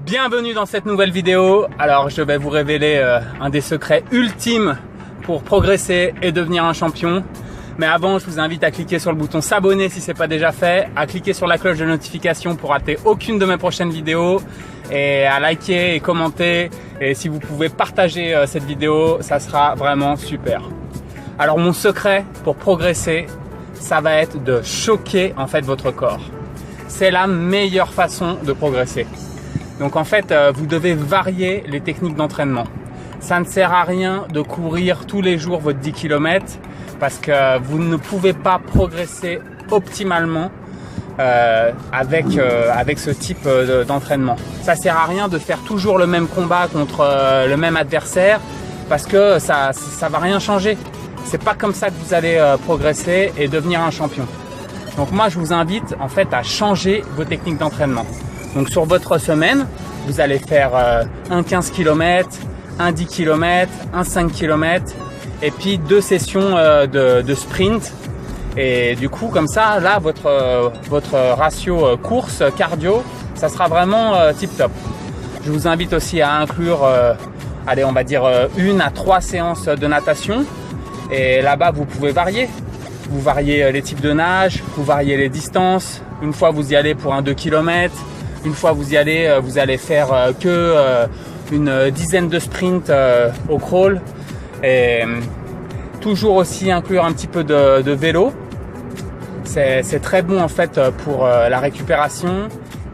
Bienvenue dans cette nouvelle vidéo. Alors je vais vous révéler un des secrets ultimes pour progresser et devenir un champion. Mais avant, je vous invite à cliquer sur le bouton s'abonner si ce n'est pas déjà fait, à cliquer sur la cloche de notification pour rater aucune de mes prochaines vidéos et à liker et commenter. Et si vous pouvez partager cette vidéo, ça sera vraiment super. Alors mon secret pour progresser, ça va être de choquer en fait votre corps. C'est la meilleure façon de progresser. Donc en fait, vous devez varier les techniques d'entraînement. Ça ne sert à rien de courir tous les jours votre 10 km parce que vous ne pouvez pas progresser optimalement avec ce type d'entraînement. Ça ne sert à rien de faire toujours le même combat contre le même adversaire parce que ça va rien changer. C'est pas comme ça que vous allez progresser et devenir un champion. Donc moi, je vous invite en fait à changer vos techniques d'entraînement. Donc sur votre semaine, vous allez faire un 15 km, un 10 km, un 5 km et puis 2 sessions de sprint. Et du coup, comme ça, là, votre ratio course cardio, ça sera vraiment tip top. Je vous invite aussi à inclure, allez, on va dire 1 à 3 séances de natation. Et là-bas, vous pouvez varier. Vous variez les types de nage, vous variez les distances. Une fois, vous y allez pour un 2 km. Une fois, vous y allez, vous allez faire une dizaine de sprints au crawl. Et toujours aussi inclure un petit peu de vélo. C'est très bon en fait pour la récupération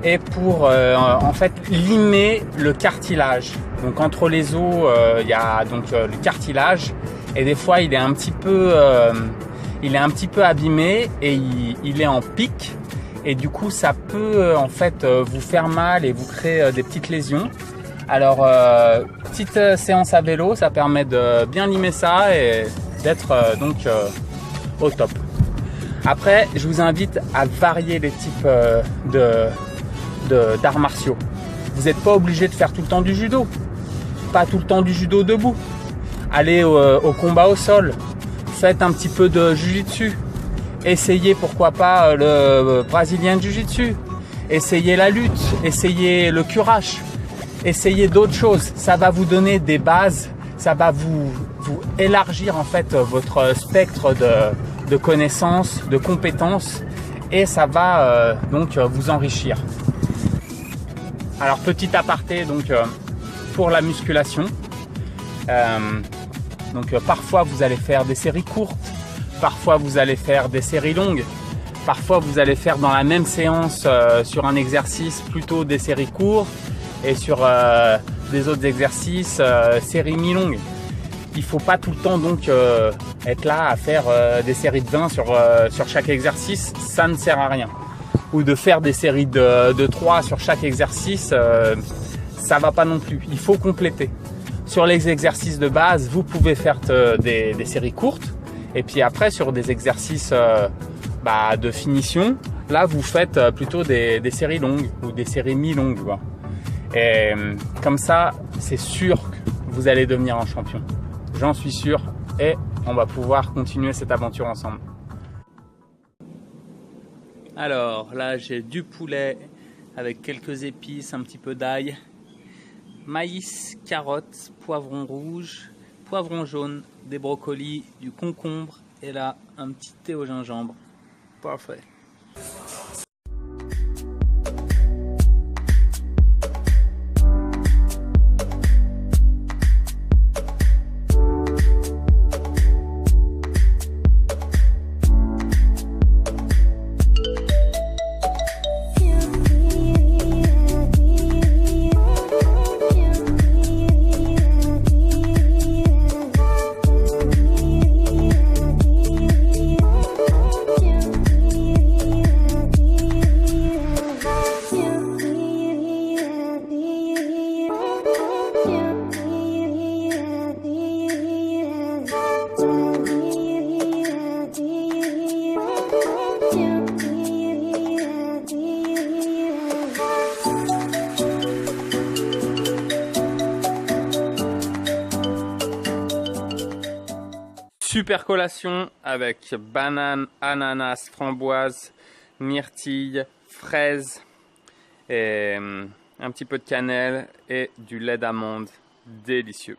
et pour en fait limer le cartilage. Donc entre les os, il y a donc le cartilage et des fois il est un petit peu abîmé et il est en pic et du coup ça peut en fait vous faire mal et vous créer des petites lésions. Alors petite séance à vélo, ça permet de bien limer ça et d'être donc au top. Après, je vous invite à varier les types d'arts martiaux. Vous n'êtes pas obligé de faire tout le temps du judo, pas tout le temps du judo debout. Allez au combat au sol. Faites un petit peu de jiu-jitsu. Essayez pourquoi pas le brésilien jiu-jitsu. Essayez la lutte. Essayez le curach. Essayez d'autres choses. Ça va vous donner des bases. Ça va vous élargir en fait votre spectre de connaissances, de compétences. Et ça va donc vous enrichir. Alors petit aparté donc pour la musculation. Donc parfois vous allez faire des séries courtes, parfois vous allez faire des séries longues, parfois vous allez faire dans la même séance sur un exercice plutôt des séries courtes et sur des autres exercices séries mi-longues. Il ne faut pas tout le temps donc être là à faire des séries de 20 sur chaque exercice, ça ne sert à rien. Ou de faire des séries de 3 sur chaque exercice, ça ne va pas non plus, il faut compléter. Sur les exercices de base, vous pouvez faire des séries courtes. Et puis après, sur des exercices de finition, là, vous faites plutôt des séries longues ou des séries mi-longues. Et comme ça, c'est sûr que vous allez devenir un champion. J'en suis sûr. Et on va pouvoir continuer cette aventure ensemble. Alors là, j'ai du poulet avec quelques épices, un petit peu d'ail. Maïs, carottes, poivron rouge, poivron jaune, des brocolis, du concombre et là un petit thé au gingembre. Parfait. Super collation avec banane, ananas, framboise, myrtille, fraises et un petit peu de cannelle et du lait d'amande délicieux.